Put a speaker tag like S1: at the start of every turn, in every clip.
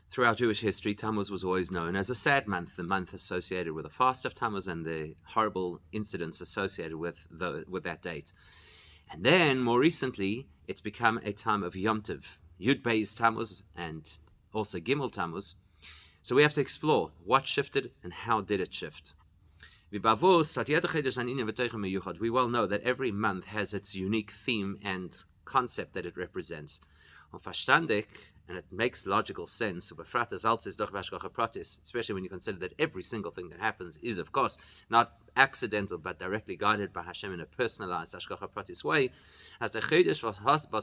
S1: Throughout Jewish history, Tammuz was always known as a sad month, the month associated with the fast of Tammuz and the horrible incidents associated with that date. And then, more recently, it's become a time of Yom Tov, Yud Beis Tammuz, and also Gimel Tammuz. So we have to explore what shifted and how did it shift. We well know that every month has its unique theme and concept that it represents. And it makes logical sense, especially when you consider that every single thing that happens is, of course, not accidental, but directly guided by Hashem in a personalized Hashgacha Pratis way. As the Chedesh was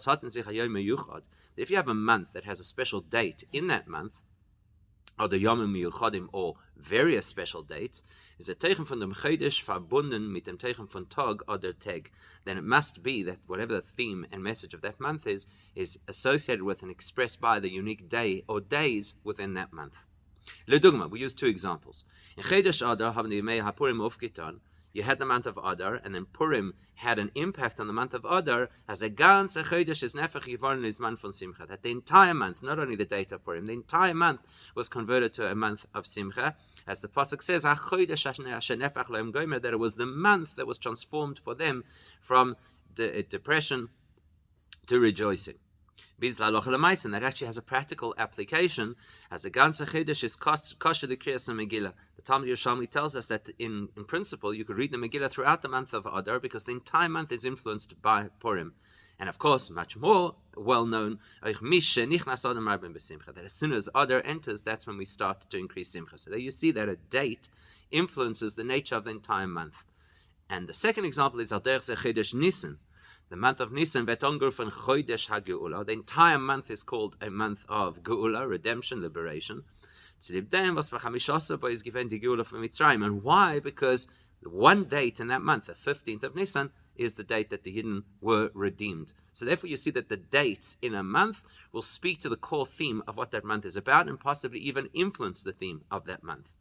S1: hatten sich hayom miyuchad, if you have a month that has a special date in that month, or the Yomim Miyuchadim, or various special dates, is a Teichen von dem Chedesh verbunden mit dem Teichen von Tag oder Tag. Then it must be that whatever the theme and message of that month is associated with and expressed by the unique day or days within that month. Ledugma, we use two examples. In Chedesh Adar haben die Yemei HaPurim aufgetan. You had the month of Adar, and then Purim had an impact on the month of Adar, as a ganze Chodesh is nefach yivorn lizman von Simcha. That the entire month, not only the date of Purim, the entire month was converted to a month of Simcha. As the Pasuk says, that it was the month that was transformed for them from depression to rejoicing. And that actually has a practical application, as the ganze Chedesh is kosher the Kriyas Megillah. The Talmud Yerushalmi tells us that in principle you could read the Megillah throughout the month of Adar because the entire month is influenced by Purim. And of course, much more well known, that as soon as Adar enters, that's when we start to increase Simcha. So there you see that a date influences the nature of the entire month. And the second example is Al Derech Chedesh Nisan. The month of Nisan, von Chodesh HaGeula. The entire month is called a month of Geula, redemption, liberation. And why? Because one date in that month, the 15th of Nisan, is the date that the Yidden were redeemed. So therefore you see that the dates in a month will speak to the core theme of what that month is about and possibly even influence the theme of that month.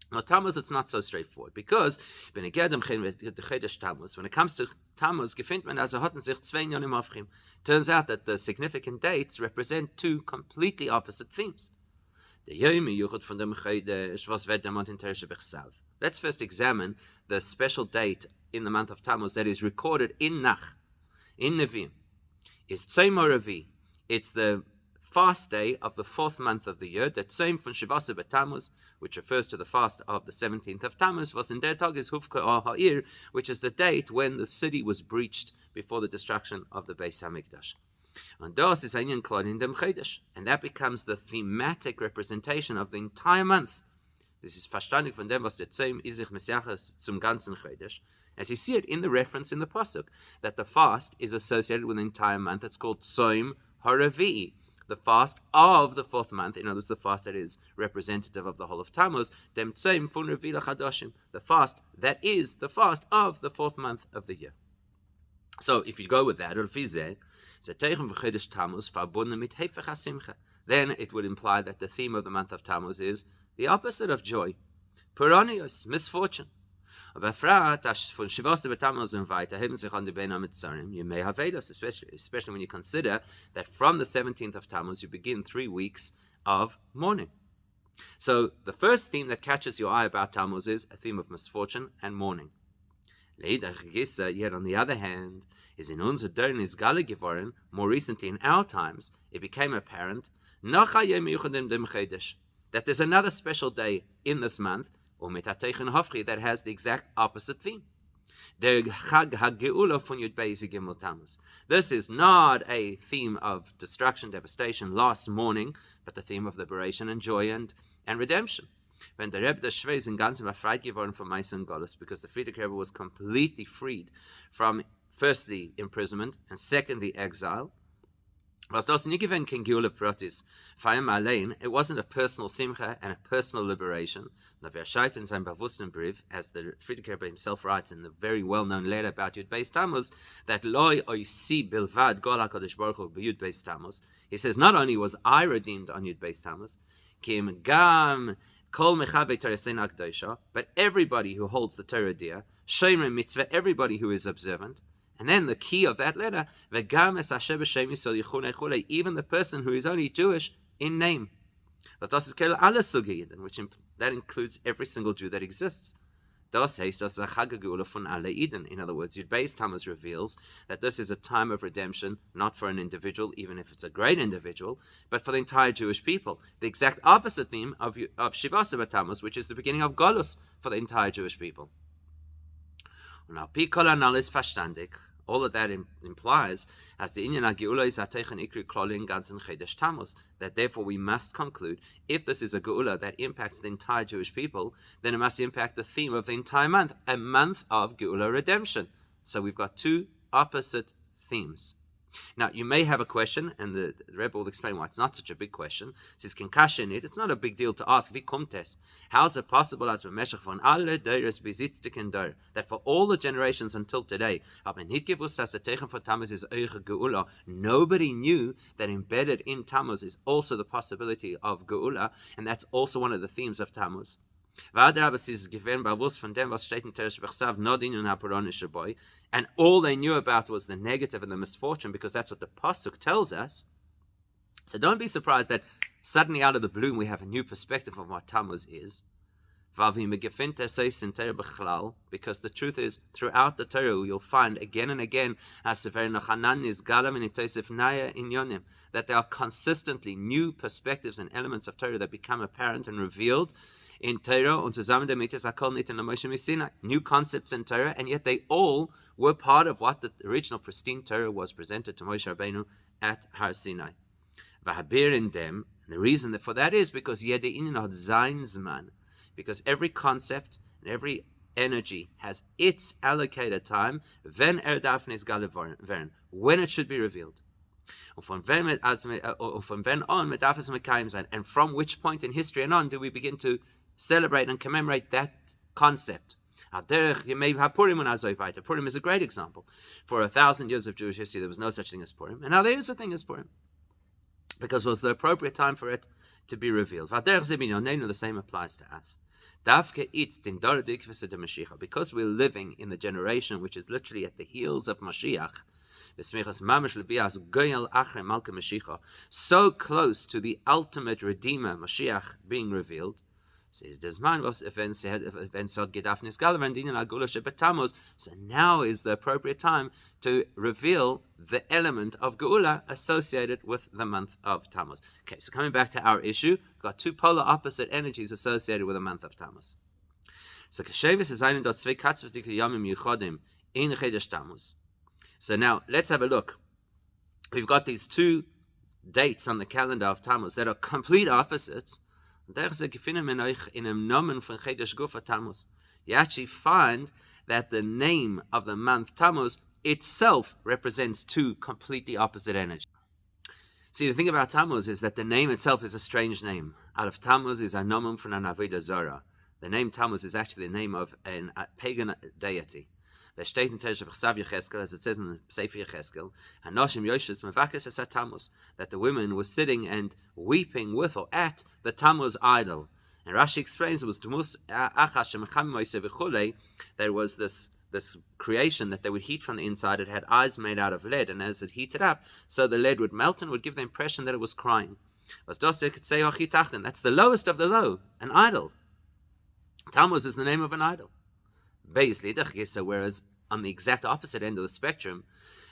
S1: Now, Tammuz, it's not so straightforward, because when it comes to Tammuz, turns out that the significant dates represent two completely opposite themes. Let's first examine the special date in the month of Tammuz that is recorded in Nach, in Nevi'im. It's Tzom Ravi. It's the fast day of the fourth month of the year, that same from Shivasa Tammuz, which refers to the fast of the 17th of Tammuz, was in der Tag is Hufka Ha'ir, which is the date when the city was breached before the destruction of the Beis Hamikdash. And das is ein Klon in dem Chedesh, and that becomes the thematic representation of the entire month. This is verstandig von dem, was der Tzom ist sich Messiachas zum ganzen Chedesh, as you see it in the reference in the Pasuk, that the fast is associated with the entire month. It's called Tzom Haravi'i, the fast of the fourth month, in other words, the fast that is representative of the whole of Tammuz, dem Tzom fun Revi l'Chadoshim, the fast that is the fast of the fourth month of the year. So, if you go with that, then it would imply that the theme of the month of Tammuz is the opposite of joy, Puranios, misfortune. Especially when you consider that from the 17th of Tammuz you begin 3 weeks of mourning. So the first theme that catches your eye about Tammuz is a theme of misfortune and mourning. Yet on the other hand, is in unser Dern is Gale geworden, more recently in our times, it became apparent that there's another special day in this month, that has the exact opposite theme. This is not a theme of destruction, devastation, loss, mourning, but the theme of liberation and joy and redemption. When the Rebbe Shvei in Ganzen war frei geworden from Meisen Golos, because the Frierdiker Rebbe was completely freed from firstly imprisonment and secondly exile. Was das nicht gewesen kein Geula Pratis, it wasn't a personal simcha and a personal liberation. As the Frierdiker Rebbe himself writes in the very well-known letter about Yud Beis Tammuz, that Loi oisi bilvad gol HaKadosh Baruch Hu b'Yud Beis Tammuz. He says, not only was I redeemed on Yud Beis Tammuz, kim gam kol mechavei Torah Seina Akdosha, but everybody who holds the Torah dear, Shomer mitzvah, everybody who is observant. And then the key of that letter, even the person who is only Jewish in name. Was das ist alle Suge Yidden, that includes every single Jew that exists. Das heißt, das ist eine Chag Geula von alle Eden. In other words, Beis Tammuz reveals that this is a time of redemption, not for an individual, even if it's a great individual, but for the entire Jewish people. The exact opposite theme of Shivasa Tammuz, which is the beginning of Golus for the entire Jewish people. Now, Pikol Analysis verstandig. All of that implies, as the Inyan HaGeula is HaTeichen Ikri Klolin Ganzen Chedesh Tammuz, that therefore we must conclude, if this is a Geula that impacts the entire Jewish people, then it must impact the theme of the entire month, a month of Geula redemption. So we've got two opposite themes. Now, you may have a question, and the Rebbe will explain why it's not such a big question. It says, it's not a big deal to ask, how is it possible as that for all the generations until today, nobody knew that embedded in Tammuz is also the possibility of Geula, and that's also one of the themes of Tammuz. And all they knew about was the negative and the misfortune, because that's what the pasuk tells us. So don't be surprised that suddenly out of the blue we have a new perspective of what Tammuz is. Because the truth is, throughout the Torah you'll find again and again that there are consistently new perspectives and elements of Torah that become apparent and revealed in Torah, new concepts in Torah, and yet they all were part of what the original pristine Torah was presented to Moshe Rabbeinu at Har Sinai. And the reason for that is because because every concept and every energy has its allocated time, when it should be revealed. And from which point in history and on do we begin to celebrate and commemorate that concept? Purim is a great example. For 1,000 years of Jewish history, there was no such thing as Purim, and now there is a thing as Purim, because it was the appropriate time for it to be revealed. The same applies to us. Because we're living in the generation which is literally at the heels of Moshiach, so close to the ultimate Redeemer, Moshiach, being revealed. So now is the appropriate time to reveal the element of Geula associated with the month of Tammuz. Okay, so coming back to our issue, we've got two polar opposite energies associated with the month of Tammuz. So now let's have a look. We've got these two dates on the calendar of Tammuz that are complete opposites. You actually find that the name of the month Tammuz itself represents two completely opposite energies. See, the thing about Tammuz is that the name itself is a strange name. Out of Tammuz is a nomen from an Avodah Zarah. The name Tammuz is actually the name of a pagan deity. As it says in the Sefer Yecheskel, that the women were sitting and weeping with or at the Tammuz idol. And Rashi explains it was that it was this creation that they would heat from the inside. It had eyes made out of lead, and as it heated up, so the lead would melt and would give the impression that it was crying. That's the lowest of the low, an idol. Tammuz is the name of an idol. So whereas on the exact opposite end of the spectrum,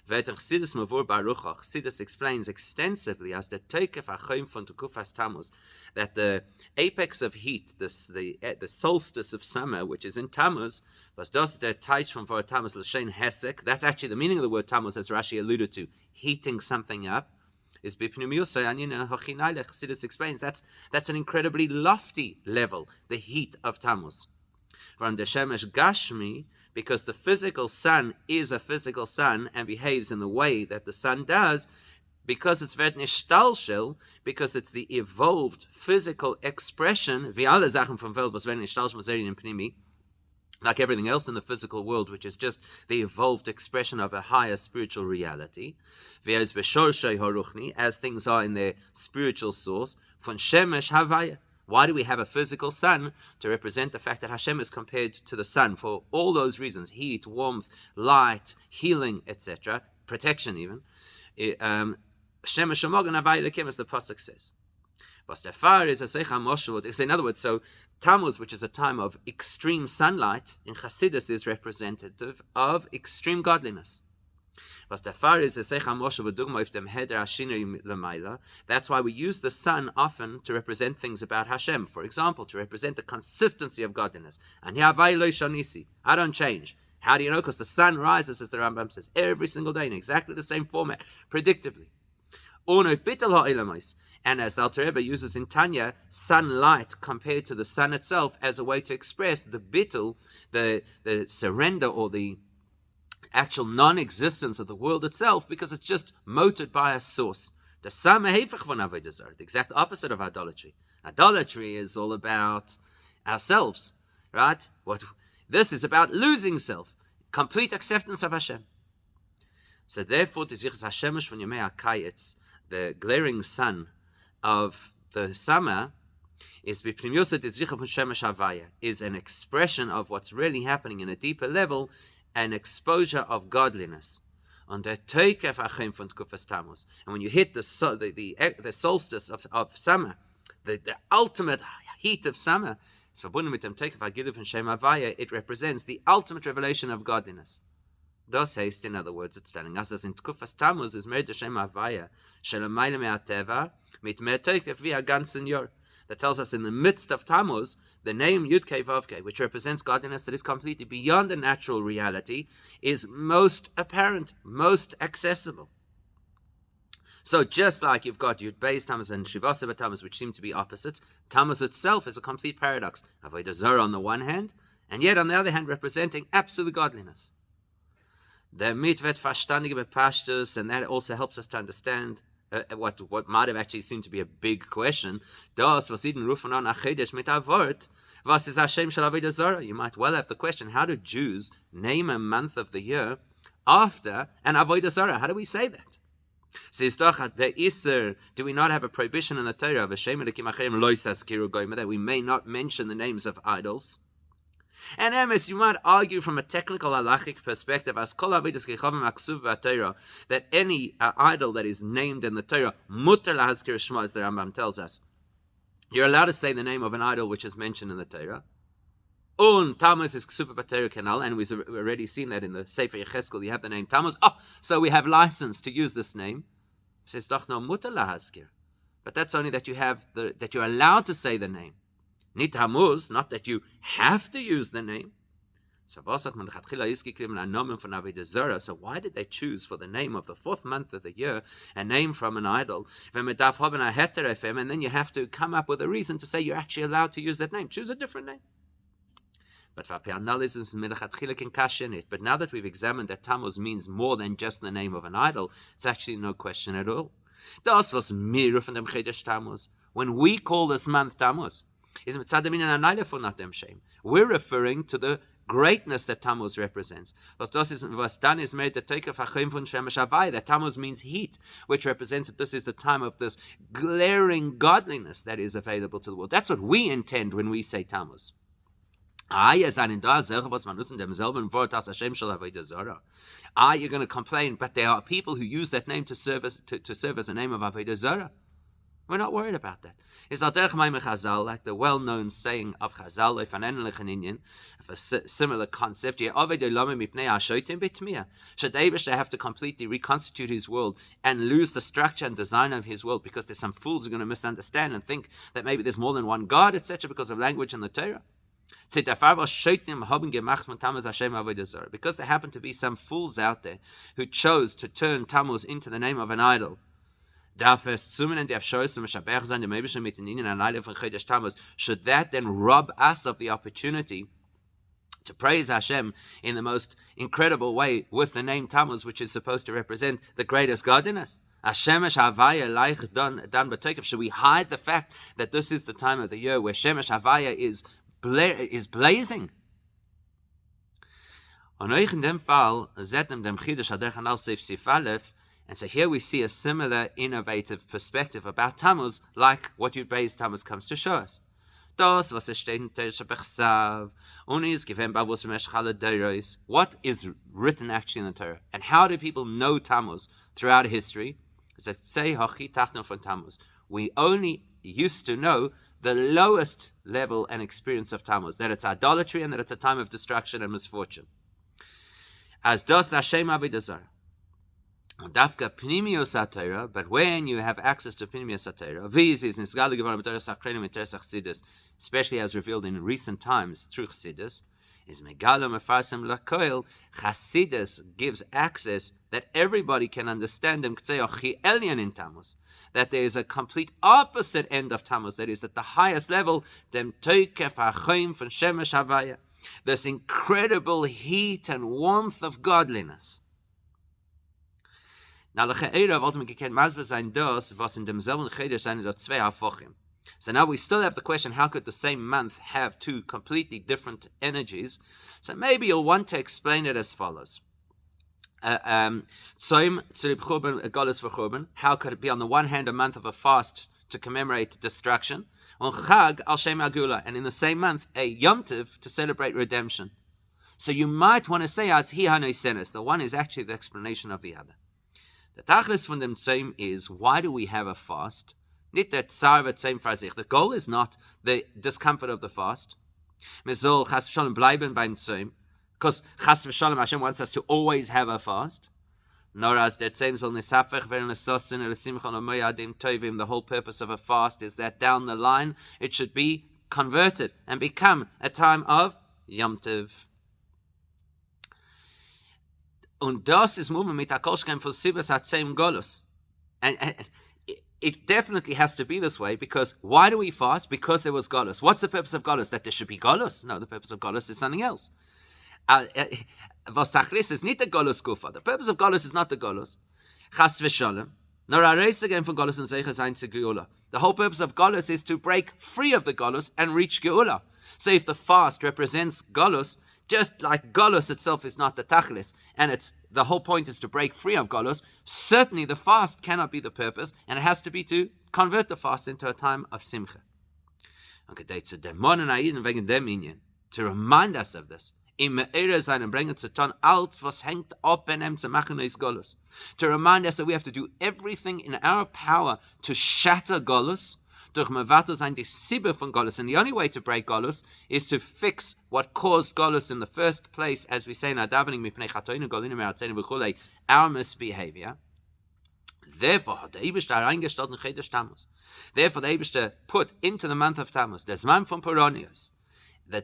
S1: Chassidus explains extensively as the that the apex of heat, the solstice of summer, which is in Tammuz, that's actually the meaning of the word Tammuz, as Rashi alluded to, heating something up, is Chassidus explains that's an incredibly lofty level, the heat of Tammuz. From the Shemesh Gashmi, because the physical sun is a physical sun and behaves in the way that the sun does, because it's Vernishtalshel, because it's the evolved physical expression, like everything else in the physical world, which is just the evolved expression of a higher spiritual reality, as things are in their spiritual source, von Shemesh Havaya. Why do we have a physical sun? To represent the fact that Hashem is compared to the sun for all those reasons: heat, warmth, light, healing, etc., protection even. Shemesh Hamogan Havaya Lekim, as the pasuk says. Was der Far is a Secha Moshe. In other words, so Tammuz, which is a time of extreme sunlight, in Chassidus is representative of extreme godliness. Was der Far is a Secha Moshe v'dugma if dem heder Hashinui l'mayla. That's why we use the sun often to represent things about Hashem. For example, to represent the consistency of godliness. And Yavai lo shanisi. I don't change. How do you know? Because the sun rises, as the Rambam says, every single day in exactly the same format, predictably. And as the Alter Rebbe uses in Tanya, sunlight compared to the sun itself as a way to express the bittul, the surrender or the actual non-existence of the world itself, because it's just motored by a source. The exact opposite of idolatry. Idolatry is all about ourselves, right? This is about losing self, complete acceptance of Hashem. So therefore, the glaring sun of the summer is an expression of what's really happening in a deeper level, an exposure of godliness. And when you hit the solstice of summer, the ultimate heat of summer, it represents the ultimate revelation of godliness. Das heißt, in other words, it's telling us, as in Tkufas Tammuz is mehr Shem Havaya, Shelamayla me'ateva, mit mehr Teukef wie ganzen Yor. That tells us in the midst of Tammuz, the name Yud-Kei Vav-Kei, which represents godliness that is completely beyond the natural reality, is most apparent, most accessible. So just like you've got Yud Beis Tammuz and Shivaseva Tammuz, which seem to be opposites, Tammuz itself is a complete paradox. Avodah Zarah on the one hand, and yet on the other hand representing absolute godliness. The mitvet verstandige bepashtus, and that also helps us to understand what might have actually seemed to be a big question. Das was Eden rufen an achedesh mit avort, was is Hashem shel avodah zarah? You might well have the question: how do Jews name a month of the year after an avodah zarah? How do we say that? Says doch the iser. Do we not have a prohibition in the Torah of Hashem that we may not mention the names of idols? And Emes, you might argue from a technical halachic perspective, as kol avidas kechavim aksuv v'Torah, that any idol that is named in the Torah, mutar lahazkir shma, as the Rambam tells us. You're allowed to say the name of an idol which is mentioned in the Torah. Tammuz is ksuva b'Torah kanal, and we've already seen that in the Sefer Yecheskel. You have the name Tammuz. So we have license to use this name. It says doch no mutar lahazkir, but that's only that that you're allowed to say the name. Nit Tammuz, not that you have to use the name. So why did they choose for the name of the fourth month of the year a name from an idol? And then you have to come up with a reason to say you're actually allowed to use that name. Choose a different name. But now that we've examined that Tammuz means more than just the name of an idol, it's actually no question at all. When we call this month Tammuz, we're referring to the greatness that Tammuz represents. That Tammuz means heat, which represents that this is the time of this glaring godliness that is available to the world. That's what we intend when we say Tammuz. You're going to complain, but there are people who use that name to serve as a name of Avodah Zarah. We're not worried about that. It's like the well-known saying of Chazal, of a similar concept. Should David have to completely reconstitute his world and lose the structure and design of his world because there's some fools who are going to misunderstand and think that maybe there's more than one God, etc., because of language in the Torah? Because there happen to be some fools out there who chose to turn Tammuz into the name of an idol. Should that then rob us of the opportunity to praise Hashem in the most incredible way with the name Tammuz, which is supposed to represent the greatest godliness? Should we hide the fact that this is the time of the year where Shemesh Havaya is blazing? And so here we see a similar innovative perspective about Tammuz, like what Yud Beis Tammuz comes to show us. What is written actually in the Torah? And how do people know Tammuz throughout history? We only used to know the lowest level and experience of Tammuz, that it's idolatry and that it's a time of destruction and misfortune. As das Hashem Avodah Zarah. Dafka Pnimius HaTorah, but when you have access to Pnimius HaTorah, especially as revealed in recent times through Chassidus, is Megala Mefarsim Lakoil. Chassidus gives access that everybody can understand them in Tammuz, that there is a complete opposite end of Tammuz, that is at the highest level, dem Toikef HaChoim von Shemesh Havaya, this incredible heat and warmth of godliness. Now, so now we still have the question, how could the same month have two completely different energies? So maybe you'll want to explain it as follows. How could it be on the one hand a month of a fast to commemorate destruction, and in the same month a Yom Tov to celebrate redemption? So you might want to say as hi hanoisenes, the one is actually the explanation of the other. The tachlis from dem tzom is, why do we have a fast? The goal is not the discomfort of the fast. Because chas v'shalom Hashem wants us to always have a fast. Nor as der tzom soll nisafech v'en lesosin elesimchon omoyadim tovim. The whole purpose of a fast is that down the line it should be converted and become a time of Yom Tov. Und das ist movement mit akolshkem for sibas hatzem golus. And it definitely has to be this way, because why do we fast? Because there was golus. What's the purpose of golus? That there should be golus? No, the purpose of golus is something else. Was tachlis is not the golus gufa. The purpose of golus is not the golus. Chas v'shalom. Nor areis again from golus and zeicha zayin to geula. The whole purpose of golus is to break free of the golus and reach geula. So if the fast represents golus, just like golus itself is not the tachlis, and it's the whole point is to break free of golus, certainly the fast cannot be the purpose, and it has to be to convert the fast into a time of simcha. To remind us of this, to remind us that we have to do everything in our power to shatter golus, and the only way to break golus is to fix what caused golus in the first place, as we say in our davening, our misbehavior. Therefore, the Eibishter put into the month of Tammuz, the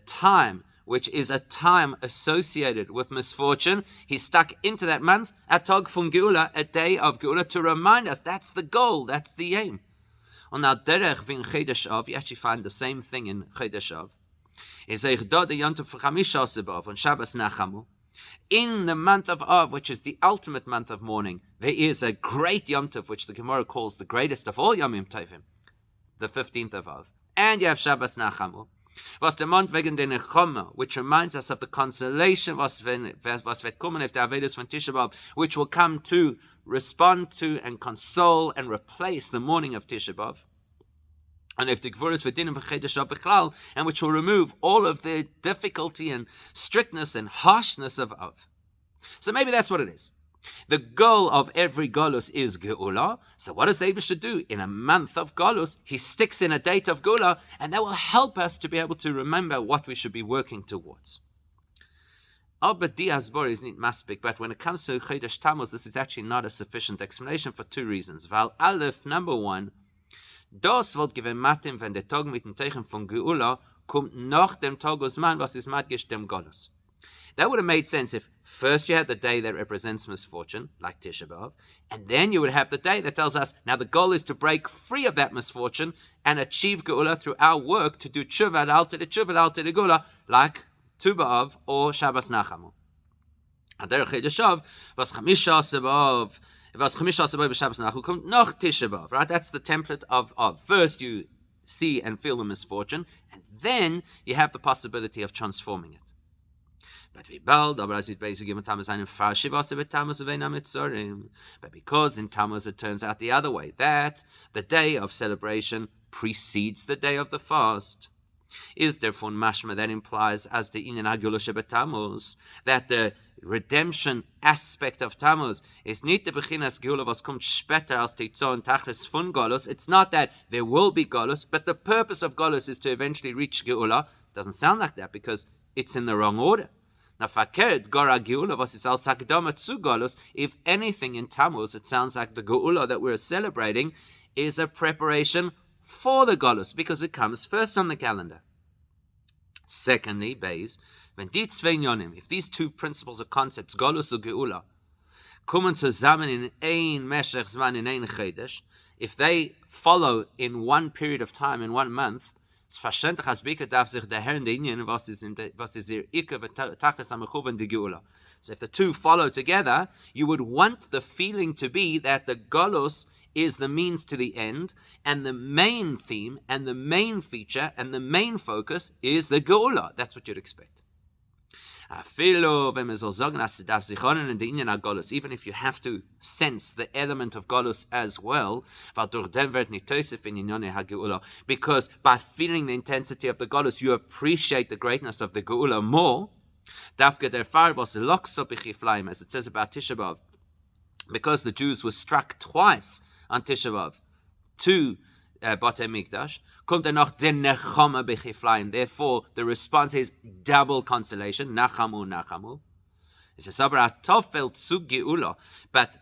S1: time which is a time associated with misfortune. He stuck into that month, a tog fun geula, a day of geula, to remind us that's the goal, that's the aim. On our derech v'in Chodesh Av, you actually find the same thing in Chodesh Av. In the month of Av, which is the ultimate month of mourning, there is a great Yom Tov, which the Gemara calls the greatest of all Yomim Tovim, the 15th of Av. And you have Shabbos Nachamu, was der Mond wegen der Nechama, which reminds us of the consolation was wird kommen auf der Avedas von Tisha B'Av, which will come to respond to and console and replace the mourning of Tisha B'Av. And if the Gvuras v'dinim v'chedesh Av b'chlal, and which will remove all of the difficulty and strictness and harshness of Av. So maybe that's what it is. The goal of every Golus is Geula. So what does the Eibishter do? In a month of Golus, he sticks in a date of Geula, and that will help us to be able to remember what we should be working towards. But when it comes to Chodesh Tammuz, this is actually not a sufficient explanation for two reasons. Val Aleph, number one, das wird given matim, wenn der Tag mit dem Teichen von Geula kommt nach dem Tag aus Mann, was ist madgish dem Golus. That would have made sense if first you had the day that represents misfortune, like Tisha B'Av, and then you would have the day that tells us, now the goal is to break free of that misfortune and achieve Geula through our work to do Tshuva al to the Geula, like Tu B'Av or Shabbos Nachamu. And there Chodesh Av was Chamisha B'Av, was Chamisha B'Av b'Shabbos Nachamu kommt nach Tisha B'Av, right? That's the template of Av. First you see and feel the misfortune, and then you have the possibility of transforming it. But because in Tammuz it turns out the other way, that the day of celebration precedes the day of the fast. Is therefore mashma that implies as the inyan hagula shebetammuz that the redemption aspect of Tammuz is nicht der beginnas geula was kommt später als die Zon tachlis von Golus. It's not that there will be Golus, but the purpose of Golus is to eventually reach geula. Doesn't sound like that because it's in the wrong order. Now, fakert gora geula was is als hakdama zu Golus. If anything in Tammuz, it sounds like the geula that we're celebrating is a preparation for the Golus because it comes first on the calendar. Secondly, Beis, when die zwei Yonim, if these two principles or concepts, Golus und Geula, kommen zusammen in ein Meshech Zman, in ein Chodesh, if they follow in one period of time, in 1 month, es verständlich, als Beke darf sich der Herr in der Indien, was ist ihr Ikke, Tachlis am Mechuven de Geula. So if the two follow together, you would want the feeling to be that the Golus is the means to the end, and the main theme, and the main feature, and the main focus is the Geula. That's what you'd expect. Even if you have to sense the element of Golus as well, because by feeling the intensity of the Golus, you appreciate the greatness of the Geula more, as it says about Tisha B'Av, because the Jews were struck twice on Tisha B'Av, two Batei Mikdash, kommt noch den Nechama b'chiflayim. Therefore, the response is double consolation, Nachamu, Nachamu. It's a sabra tofel zu geula, but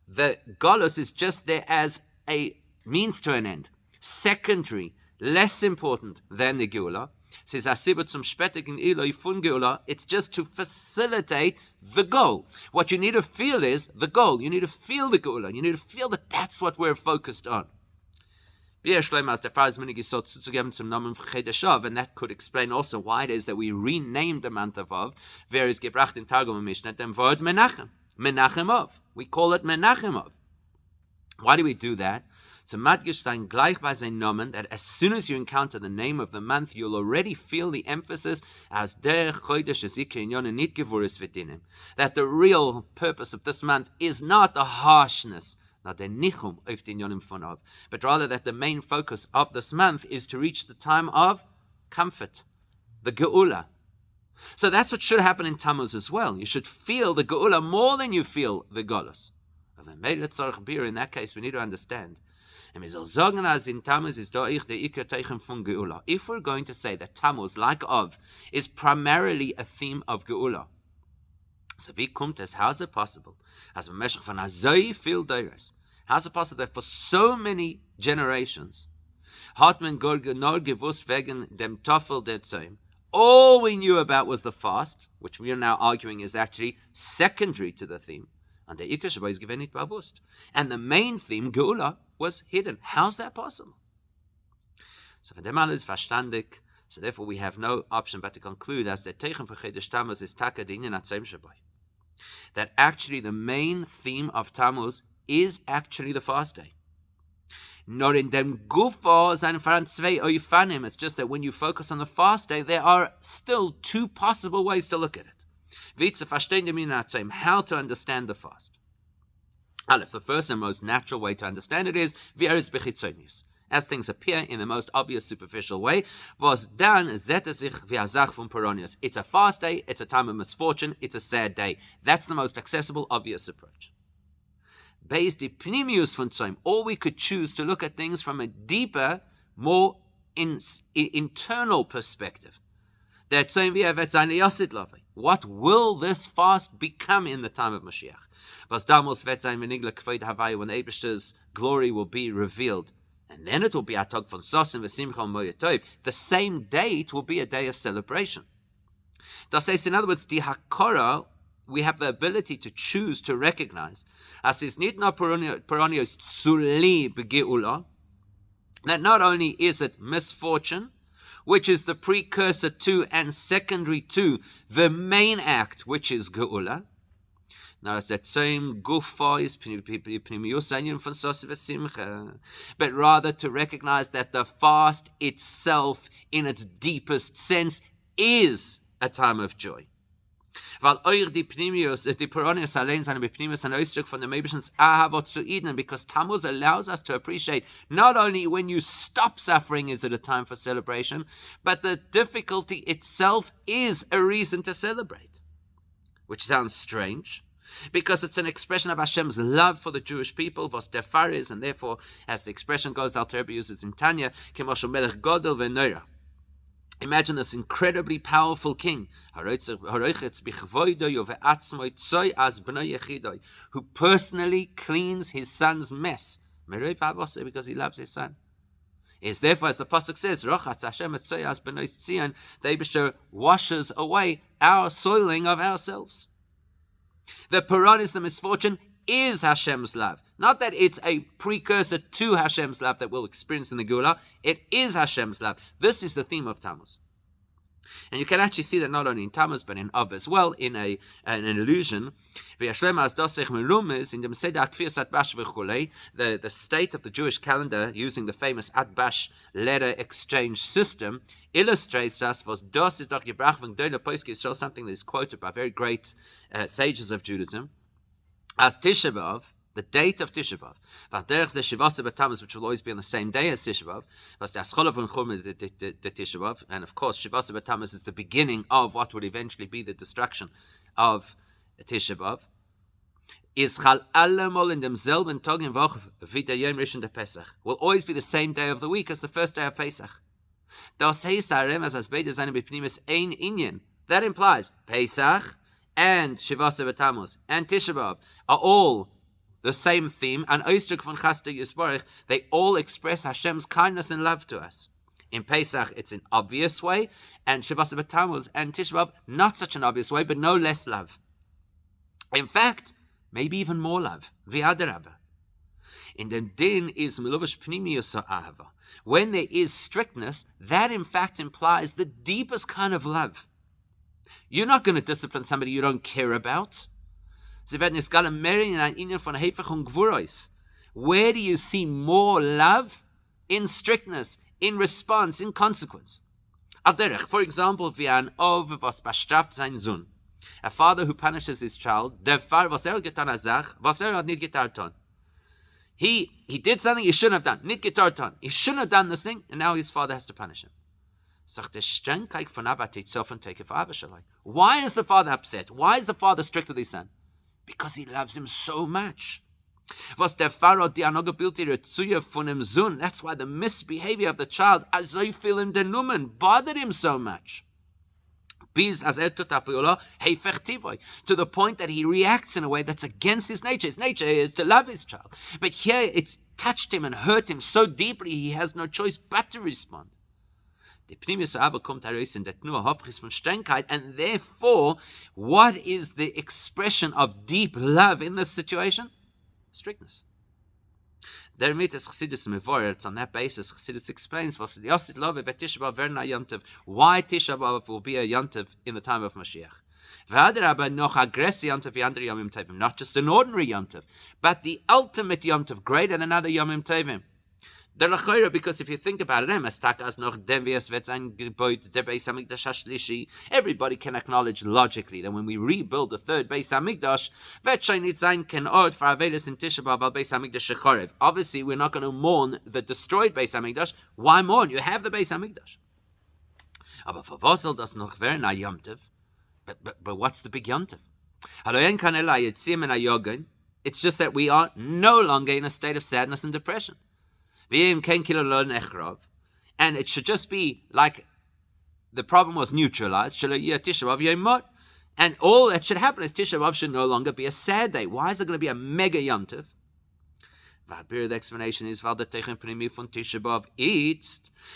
S1: the Golus is just there as a means to an end, secondary, less important than the geula. Says Asiba zum spätigen Eloi fun geula. It's just to facilitate the goal. What you need to feel is the goal. You need to feel the geula. You need to feel that that's what we're focused on. And that could explain also why it is that we renamed the month of Av. Wer ist gebracht in Targum Mishnah dem Wort Menachem. Menachem Av. We call it Menachem Av. Why do we do that? So madgish sein gleich bei sein Nomen, that as soon as you encounter the name of the month, you'll already feel the emphasis as der chodesh zikaron nit gevuris v'dinim. That the real purpose of this month is not the harshness, not the nichum auf den yonim von Av, but rather that the main focus of this month is to reach the time of comfort, the geula. So that's what should happen in Tammuz as well. You should feel the geula more than you feel the golus. In that case, we need to understand. If we're going to say that Tammuz, like Av, is primarily a theme of geula, so wie kommt es? How is it possible? As a Moshiach von so viel Deires, how is it possible that for so many generations, hat man nur gewusst wegen dem Tofel der Tzom, all we knew about was the fast, which we are now arguing is actually secondary to the theme, and the Ikar Shabbat is given nicht bewusst, and the main theme Geula was hidden. How's that possible? So von dem alles verstandig. So therefore, we have no option but to conclude as the Teichen for Chodesh Tammuz is Taka Dinyan Atzayim Shabbai. That actually the main theme of Tammuz is actually the fast day. Nor in dem Gufa seinen Faran zwei Oifanim. It's just that when you focus on the fast day, there are still two possible ways to look at it. Wie zu verstehen dem Dinyan Atzayim, how to understand the fast. Aleph, the first and most natural way to understand it is wie is bechitzonius. As things appear in the most obvious superficial way, was dann zette sich wie a Sach von Peronius. It's a fast day, it's a time of misfortune, it's a sad day. That's the most accessible, obvious approach. Beis die Pnimius von Tzom, or we could choose to look at things from a deeper, more internal perspective. Der Tzom wie wird seine Yosid love. What will this fast become in the time of Moshiach? Was damals wird sein Venigla Kvoid Havai, when the Eibishter's glory will be revealed. And then it will be a tog von Sosin v'simcha moyatov. The same date will be a day of celebration. Das heißt, in other words, the hakora, we have the ability to choose to recognize, as is nicht nur peronios tzuli begeula, that not only is it misfortune, which is the precursor to and secondary to the main act, which is geula. Now, it's that same gufa is but rather to recognize that the fast itself, in its deepest sense, is a time of joy. Weil euch die Pneumius, die Peronius allein seine Pneumius an Ausdruck von der Meibishens Ahavot zu Eden, because Tammuz allows us to appreciate not only when you stop suffering is it a time for celebration, but the difficulty itself is a reason to celebrate. Which sounds strange, because it's an expression of Hashem's love for the Jewish people, was der Fall is, and therefore, as the expression goes, Alter Rebbe uses in Tanya, Kemosho Melech Godel v'Noira. Imagine this incredibly powerful king who personally cleans his son's mess because he loves his son. Is therefore, as the pasuk says, the Eibusher washes away our soiling of ourselves. The Puran is the misfortune is Hashem's love. Not that it's a precursor to Hashem's love that we'll experience in the Geulah. It is Hashem's love. This is the theme of Tammuz. And you can actually see that not only in Tammuz, but in Av as well, in an illusion. The state of the Jewish calendar, using the famous Atbash letter exchange system, illustrates us was something that is quoted by very great sages of Judaism as Tisha B'Av, the date of Tisha B'Av, which will always be on the same day as Tisha B'Av, and of course Shivasa B'Tammuz is the beginning of what would eventually be the destruction of Tisha B'Av, is Chal Allemol in demselben Tag in Woche wie der Yom Rishon der Pesach, will always be the same day of the week as the first day of Pesach. Das heißt, as beide seine Bepnimis ein Inyan. That implies Pesach and Shivasa B'Tammuz and Tisha B'Av are all the same theme, and Oistuk von Chasdei Yisborich, they all express Hashem's kindness and love to us. In Pesach, it's an obvious way, and Shivasa B'Tammuz and Tisha B'Av, not such an obvious way, but no less love. In fact, maybe even more love. V'adarabba. In the din is Meluvash Pnimius Ahava. When there is strictness, that in fact implies the deepest kind of love. You're not going to discipline somebody you don't care about. Where do you see more love? In strictness, in response, in consequence. For example, a father who punishes his child, he did something he shouldn't have done. He shouldn't have done this thing, and now his father has to punish him. Why is the father upset? Why is the father strict with his son? Because he loves him so much. That's why the misbehavior of the child bothered him so much. To the point that he reacts in a way that's against his nature. His nature is to love his child. But here it's touched him and hurt him so deeply he has no choice but to respond. And therefore, what is the expression of deep love in this situation? Strictness. It's on that basis Chassidus explains why Tisha B'Av will be a Yontiv in the time of Moshiach. Not just an ordinary Yontiv, but the ultimate Yontiv, greater than other Yomim Tovim. Because if you think about it, everybody can acknowledge logically that when we rebuild the third Beis Hamikdash, obviously we're not going to mourn the destroyed Beis Hamikdash. Why mourn? You have the Beis Hamikdash. But what's the big yomtiv? It's just that we are no longer in a state of sadness and depression. And it should just be like the problem was neutralized. And all that should happen is Tisha B'Av should no longer be a sad day. Why is it going to be a mega yontiv? The explanation is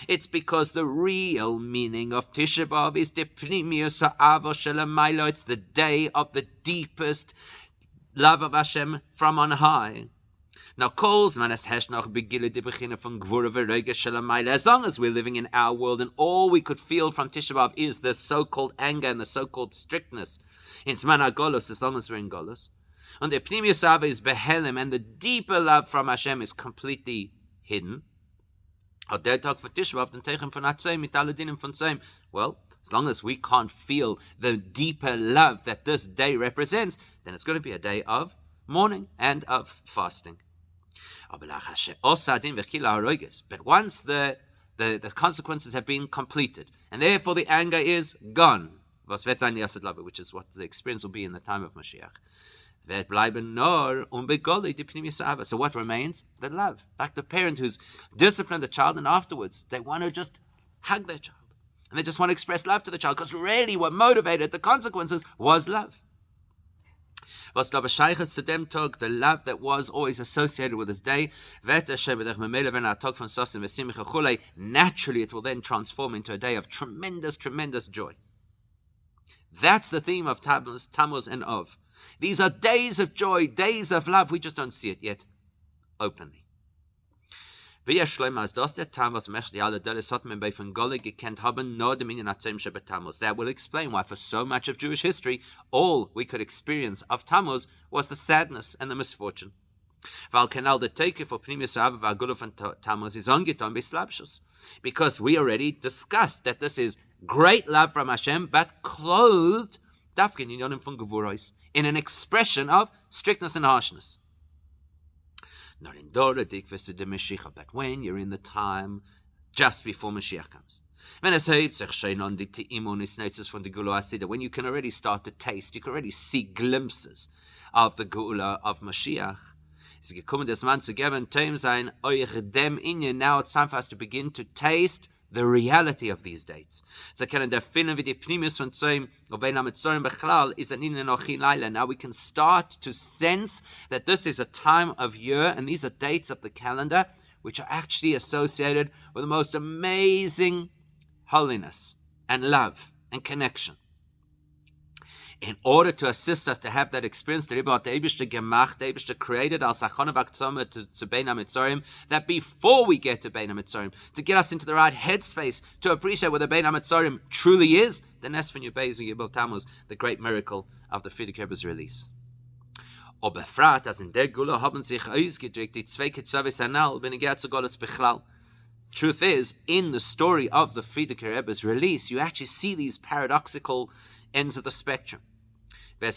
S1: it's because the real meaning of Tisha B'Av is the pnimius ha'ava shel hamaylo. It's the day of the deepest love of Hashem from on high. Now, as long as we're living in our world and all we could feel from Tisha B'Av is the so-called anger and the so-called strictness, in Zman HaGolus, as long as we're in Golus, and the Pnimius Ava is Behelim, and the deeper love from Hashem is completely hidden. Well, As long as we can't feel the deeper love that this day represents, then it's going to be a day of mourning and of fasting. But once the consequences have been completed, and therefore the anger is gone, which is what the experience will be in the time of Moshiach. So what remains? The love. Like the parent who's disciplined the child, and afterwards they want to just hug their child. And they just want to express love to the child, because really what motivated the consequences was love. The love that was always associated with this day, naturally it will then transform into a day of tremendous, tremendous joy. That's the theme of Tammuz and Av. These are days of joy, days of love. We just don't see it yet openly. That will explain why for so much of Jewish history, all we could experience of Tammuz was the sadness and the misfortune. Because we already discussed that this is great love from Hashem, but clothed in an expression of strictness and harshness. Not in Dora Dikvis to the Moshiach, but when you're in the time just before Moshiach comes. When you can already start to taste, you can already see glimpses of the Geula of Moshiach. Now it's time for us to begin to taste the reality of these dates. Now we can start to sense that this is a time of year, and these are dates of the calendar which are actually associated with the most amazing holiness and love and connection. In order to assist us to have that experience, the Eibishter created al Sachon of Aktoma to Bein HaMitzorim, that before we get to Bein HaMitzorim, to get us into the right headspace to appreciate what the Bein HaMitzorim truly is, the Nesfen Beis and Yibel Tammuz, the great miracle of the Frierdiker Rebbe's release. Befrat, as in der Gula haben sich ausgedrückt die zwei Ketzavis Anal benegert zu Gottes Bechlal. Truth is, in the story of the Frierdiker Rebbe's release, you actually see these paradoxical ends of the spectrum. In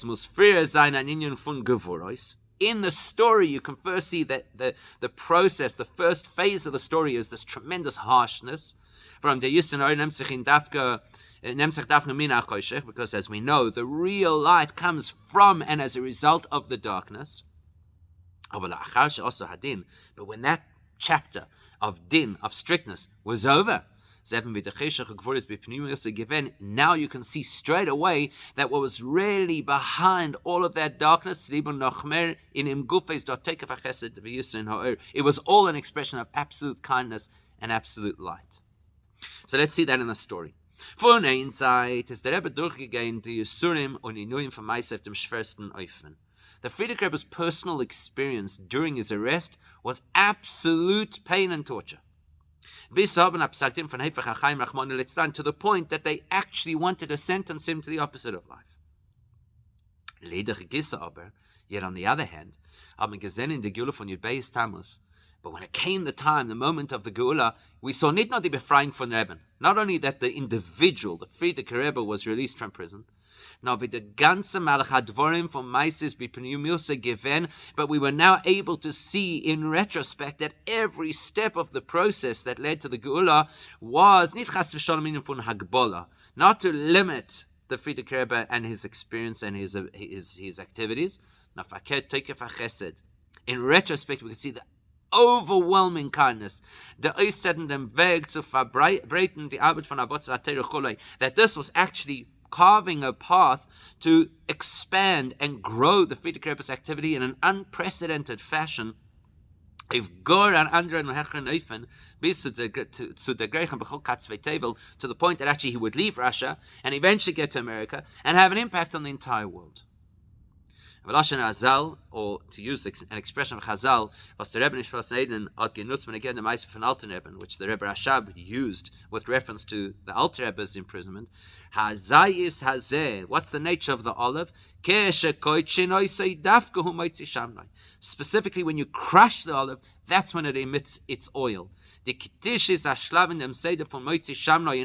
S1: the story, you can first see that the process, the first phase of the story is this tremendous harshness. From the because as we know, the real light comes from and as a result of the darkness. But when that chapter of din, of strictness, was over, now you can see straight away that what was really behind all of that darkness, it was all an expression of absolute kindness and absolute light. So let's see that in the story. Von einer Seite ist der Rebbe durchgegangen die Yisurim und Inuim von Meisef dem schwersten Eufen. The Frierdiker Rebbe's personal experience during his arrest was absolute pain and torture. To the point that they actually wanted to sentence him to the opposite of life. Yet on the other hand, haben gesehen in der Geula von Beis Tammuz. But when it came the time, the moment of the Geula, we saw not the Befreiung von Rebben. Not only that the individual, the Frierdiker Rebbe, was released from prison, but we were now able to see in retrospect that every step of the process that led to the Geula was not to limit the Frierdiker Rebbe and his experience and his activities. In retrospect, we could see the overwhelming kindness, that this was actually carving a path to expand and grow the Frierdiker Rebbe's activity in an unprecedented fashion. To the point that actually he would leave Russia and eventually get to America and have an impact on the entire world. Velashen Azal, or to use an expression of Chazal, was the Rebbe Nishvas Eden ad genutzman again the Meise von Alter Rebbe, which the Rebbe Rashab used with reference to the Alter Rebbe's imprisonment. Hazayis hazeh. What's the nature of the olive? Specifically, when you crush the olive, that's when it emits its oil. In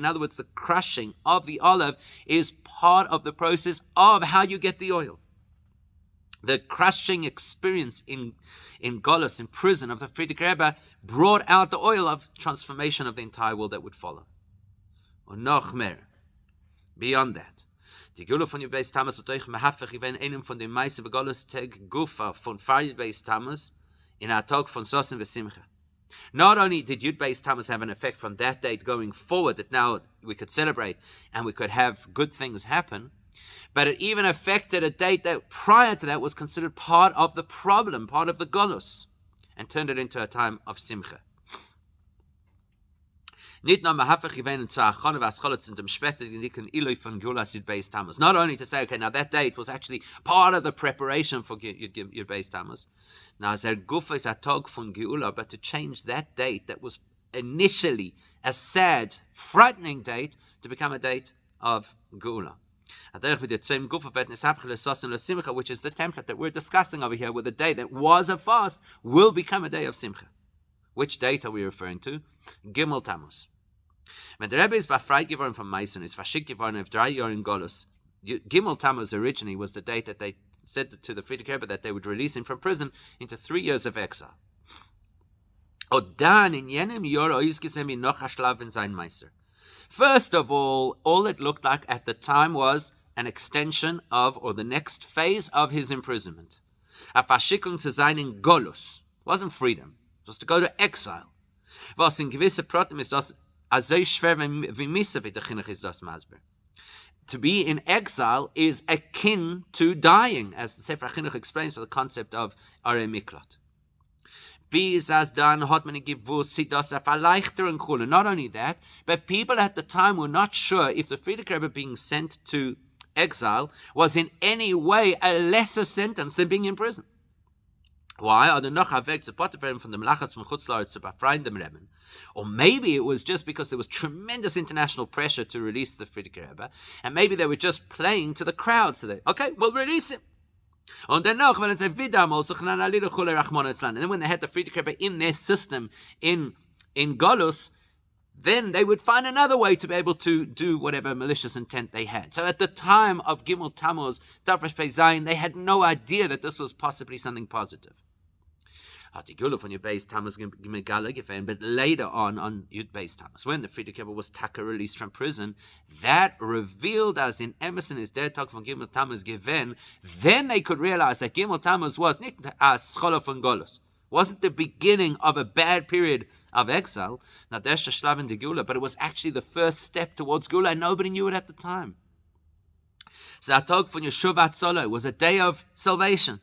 S1: other words, the crushing of the olive is part of the process of how you get the oil. The crushing experience in Golus, in prison of the Friedrich Rebbe, brought out the oil of transformation of the entire world that would follow. Or noch mehr. Beyond that, die Gula von Beis Tammuz und euch mehafach even einem von den meisten Golus Tag Gufa von Beis Tammuz in a Tag von Sosen v'Simcha. Not only did Yud Beis Tammuz have an effect from that date going forward, that now we could celebrate and we could have good things happen, but it even affected a date that prior to that was considered part of the problem, part of the Golus, and turned it into a time of Simcha. Not only to say, okay, now that date was actually part of the preparation for Yud Beis Tammuz. Now, but to change that date that was initially a sad, frightening date to become a date of Geula. Which is the template that we're discussing over here, where the day that was a fast will become a day of Simcha. Which date are we referring to? Gimel Tammuz. When the Rebbe is befreit geworden from Meisen, is verschickt geworden auf 3 Jahre in Golus. Gimel Tammuz originally was the date that they said to the Friedrich Rebbe that they would release him from prison into 3 years of exile. First of all it looked like at the time was an extension of, or the next phase of his imprisonment. A Verschickung zu sein in Golus. Wasn't freedom. It was to go to exile. Was in gewisse Protem ist das azay schwer wie Misse, wie der Chinuch ist das Masber. To be in exile is akin to dying, as the Sefer Chinuch explains for the concept of Arei Miklot. Not only that, but people at the time were not sure if the Friedrich Rebbe being sent to exile was in any way a lesser sentence than being in prison. Why? Or maybe it was just because there was tremendous international pressure to release the Friedrich Rebbe, and maybe they were just playing to the crowd. So they, okay, we'll release him. And then when they had the Friedrich Rebbe in their system in Golus, then they would find another way to be able to do whatever malicious intent they had. So at the time of Gimel Tammuz, Tafresh Pei Zayin, they had no idea that this was possibly something positive. But later on Yud Beis Tammuz, when the Friedrich Rebbe was taka released from prison, that revealed as in Emerson is their talk from Gimel Tammuz given, then they could realize that Gimel Tammuz was nicht a scholar von Golus, wasn't the beginning of a bad period of exile, but it was actually the first step towards Gula, and nobody knew it at the time. So Atog von Yeshuvat Solo was a day of salvation.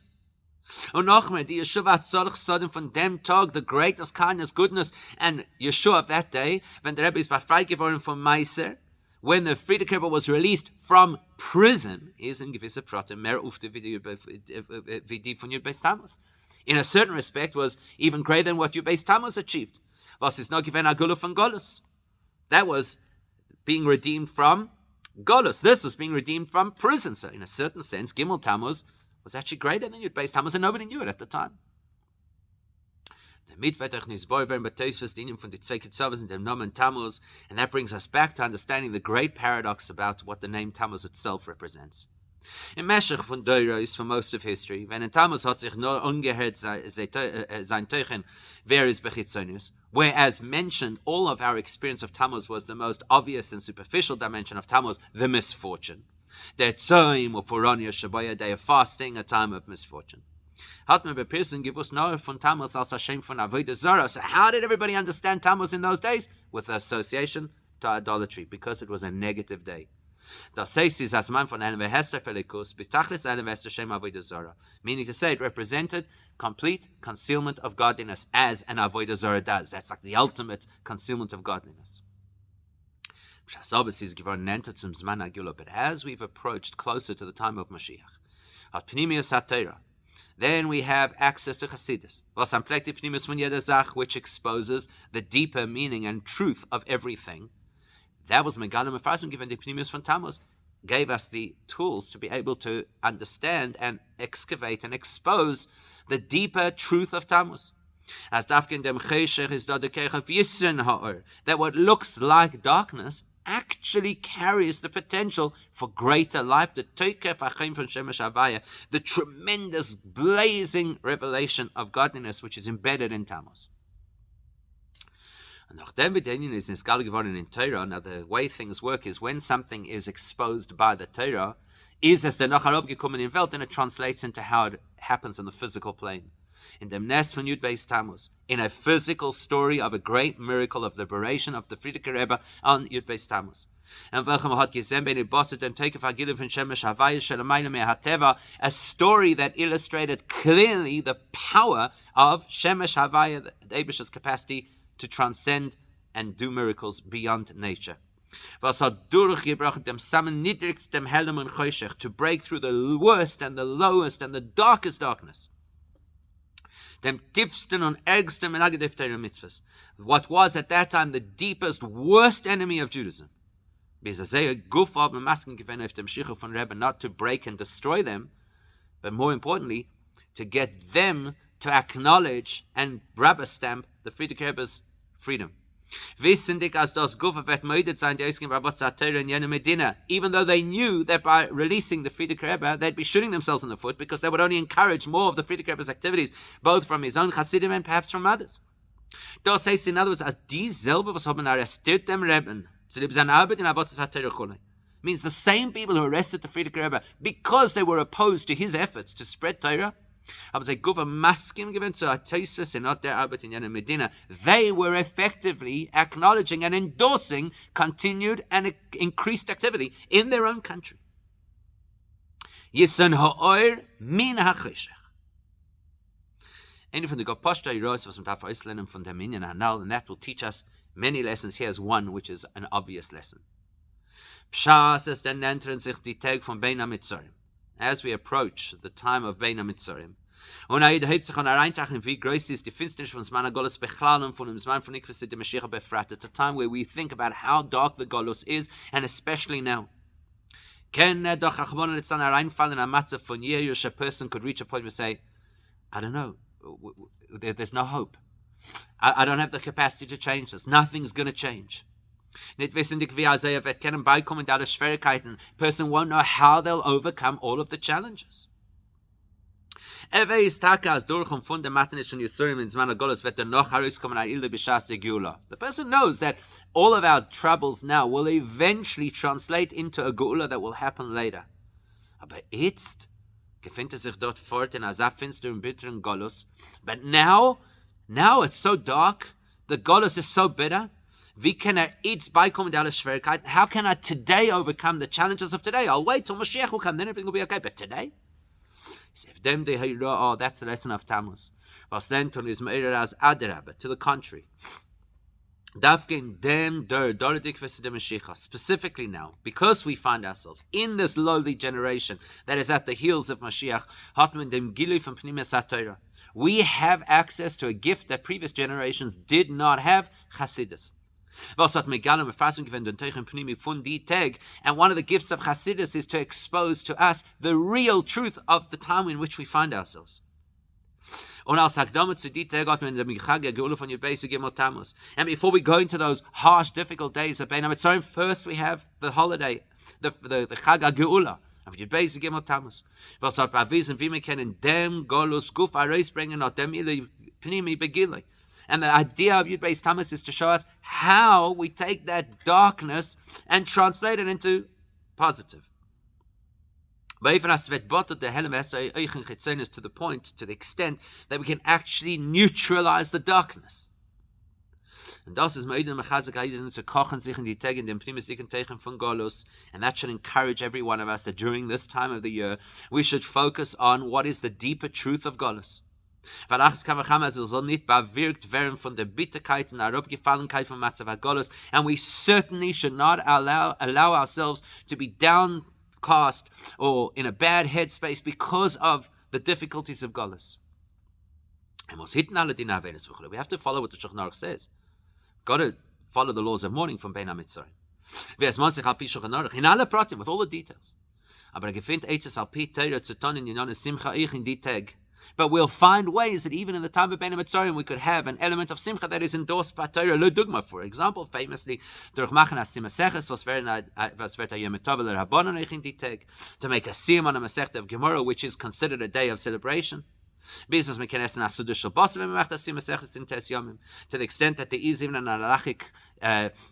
S1: Und nochmal, die Yeshuvat Solo Sodim von dem Tag, the greatness, kindness, goodness, and Yeshua of that day, when the Rebbe is befreit geworden from Meiser, when the Friedrich Rebbe was released from prison, is in gewisse Protem mehr ufte wie die von Yud Beis Tammuz. In a certain respect, was even greater than what Yud Beis Tammuz achieved. Was is no given agula from Golus. That was being redeemed from Golus. This was being redeemed from prison. So in a certain sense, Gimel Tammuz was actually greater than Yud Beis Tammuz, and nobody knew it at the time. And that brings us back to understanding the great paradox about what the name Tammuz itself represents. In Meshach von Deuros, for most of history, when in Tammuz hat sich nur ungehört sein Teuchen various bechitzonius, whereas mentioned, all of our experience of Tammuz was the most obvious and superficial dimension of Tammuz, the misfortune. Der Tzoim or Purania Shabaya, day of fasting, a time of misfortune. Hat man beperson gewusst nur von Tammuz als Hashem von Avodah Zarah. So how did everybody understand Tammuz in those days? With association to idolatry, because it was a negative day. Meaning to say, it represented complete concealment of godliness, as an avodah zarah does. That's like the ultimate concealment of godliness. But as we've approached closer to the time of Moshiach, Hat Pnimius HaTorah. Then we have access to Chassidus, was am plekti Pnimius von jeder Sach, which exposes the deeper meaning and truth of everything. That was Megalim Mefarsim given the Pnimius von Tammuz, gave us the tools to be able to understand and excavate and expose the deeper truth of Tammuz. As Dafkin dem Cheshech is the Kech of Yisen Ha'or, that what looks like darkness actually carries the potential for greater life, the Toikef Achim from Shemesh Havaya, the tremendous blazing revelation of godliness which is embedded in Tammuz. Now the way things work is when something is exposed by the Torah, is as the Nacharob gekommen in Welt, then it translates into how it happens on the physical plane. In the Nes von Beis Tammuz, in a physical story of a great miracle of liberation of the Frierdiker Rebbe on Beis Tammuz. And welchem hat gesehen bei den Bosse dem Teikef Agilim von Shemesh Havaya Shelamayla Me'hateva, a story that illustrated clearly the power of Shemesh Havaya, the Eibish's capacity to transcend and do miracles beyond nature. Was hat durchgebracht dem sammenniedrigsten Helm und Choshech, to break through the worst and the lowest and the darkest darkness. Dem tiefsten und ärgsten Menagedef Torah mitzvahs, what was at that time the deepest, worst enemy of Judaism. Guf auf dem Masken gewinnt auf dem Shichu von Rebbe, not to break and destroy them, but more importantly, to get them to acknowledge and rubber stamp the Frierdiker Rebbe's freedom. Wissendig as das Guf wird möidet sein, die Ausgehen bei What's Torah in Jene Medina, even though they knew that by releasing the Frierdiker Rebbe, they'd be shooting themselves in the foot, because they would only encourage more of the Frierdiker Rebbe's activities, both from his own Hasidim and perhaps from others. Das heißt, in other words, as dieselbe, was haben arrestiert dem Rebbe, zu lieb seine Arbeit in What's Torah chole, means the same people who arrested the Frierdiker Rebbe because they were opposed to his efforts to spread Torah, haben sie Guf Maskim given to Teisves and not their Arbeit in Jene Medina. They were effectively acknowledging and endorsing continued and increased activity in their own country. Yisen ha'or min ha'choshech. Eine von der Goposhta Iros, was man darf auslernen von der Minyan Hanal, and that will teach us many lessons. Here's one, which is an obvious lesson. Pshas es den nentern sich die Tag von Bein HaMitzorim. As we approach the time of Bein HaMitzorim, und er hebt sich an hereintachen, wie groß ist die Finsternis von Zman HaGolus bechlal und von dem Zman von Ikvus dem Moshiach befrat. It's a time where we think about how dark the Golus is, and especially now. Can doch achmon litzan hereinfallen in a matzav von Yehush, a person could reach a point where say, I don't know, there's no hope. I don't have the capacity to change this. Nothing's going to change. Nicht wissendig wie Isaiah wird können beikommen da Schwierigkeiten. Person won't know how they'll overcome all of the challenges. The person knows that all of our troubles now will eventually translate into a Geula that will happen later. Aber jetzt gefindt sich dort fort in einer finsteren, bitteren Golus. But now it's so dark, the Golus is so bitter. Wie kann jetzt beikommen der Schwierigkeiten? How can I today overcome the challenges of today? I'll wait till Moshiach will come, then everything will be okay. But today? Oh, that's the lesson of Tammuz. Was then tun is meirer as Aderabah, to the contrary. Specifically now, because we find ourselves in this lowly generation that is at the heels of Moshiach, we have access to a gift that previous generations did not have, Chassidus. And one of the gifts of Chassidus is to expose to us the real truth of the time in which we find ourselves. And before we go into those harsh, difficult days of Bein HaMitzorim, first we have the holiday, the Chag HaGeula of Yud Beis Gimel Tammuz. Was hat bewiesen, wie wir können dem Golus Guf herausbringen, und dem Ili Pnimi Begilui. And the idea of Yud Beis Tammuz is to show us how we take that darkness and translate it into positive. To the point, to the extent that we can actually neutralize the darkness. And das ist Meiden Mechazek Haiden zu kochen sich in die Tage in dem primisdicken Teichen von Golus, and that should encourage every one of us that during this time of the year we should focus on what is the deeper truth of Golus. Soll nicht bewirkt werden von der Bitterkeit und der Abgefallenkeit von Matzav HaGolus, and we certainly should not allow ourselves to be downcast or in a bad headspace because of the difficulties of Golus. We have to follow what the Shulchan Aruch says. Got to follow the laws of mourning from Bein HaMitzorim. With all the details. But we'll find ways that even in the time of Bein HaMitzorim we could have an element of simcha that is endorsed by Torah. Lo dugma, for example, famously, to make a siyum on a Masechta of Gemara, which is considered a day of celebration. To the extent that there is even an halachic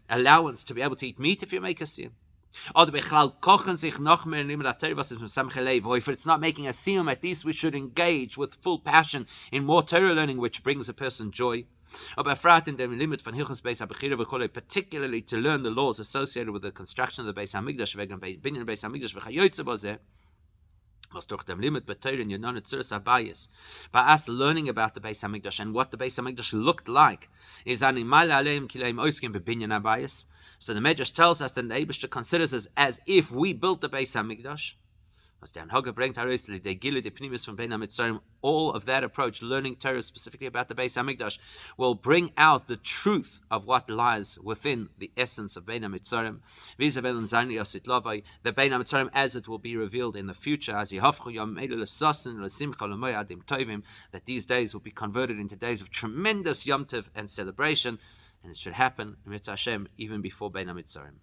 S1: allowance to be able to eat meat if you make a siyum. Or if it's not making a siyum, at least we should engage with full passion in more Torah learning, which brings a person joy. Particularly to learn the laws associated with the construction of the Beis HaMikdash. By us learning about the Beis HaMikdash and what the Beis HaMikdash looked like, is so the Medrash tells us that the Eibishter considers us as if we built the Beis HaMikdash. All of that approach, learning Torah specifically about the Beis HaMikdash, will bring out the truth of what lies within the essence of Bein HaMitzorim, the Bein HaMitzorim as it will be revealed in the future, that these days will be converted into days of tremendous Yom Tov and celebration, and it should happen, Mitzvah Hashem, even before Bein HaMitzorim.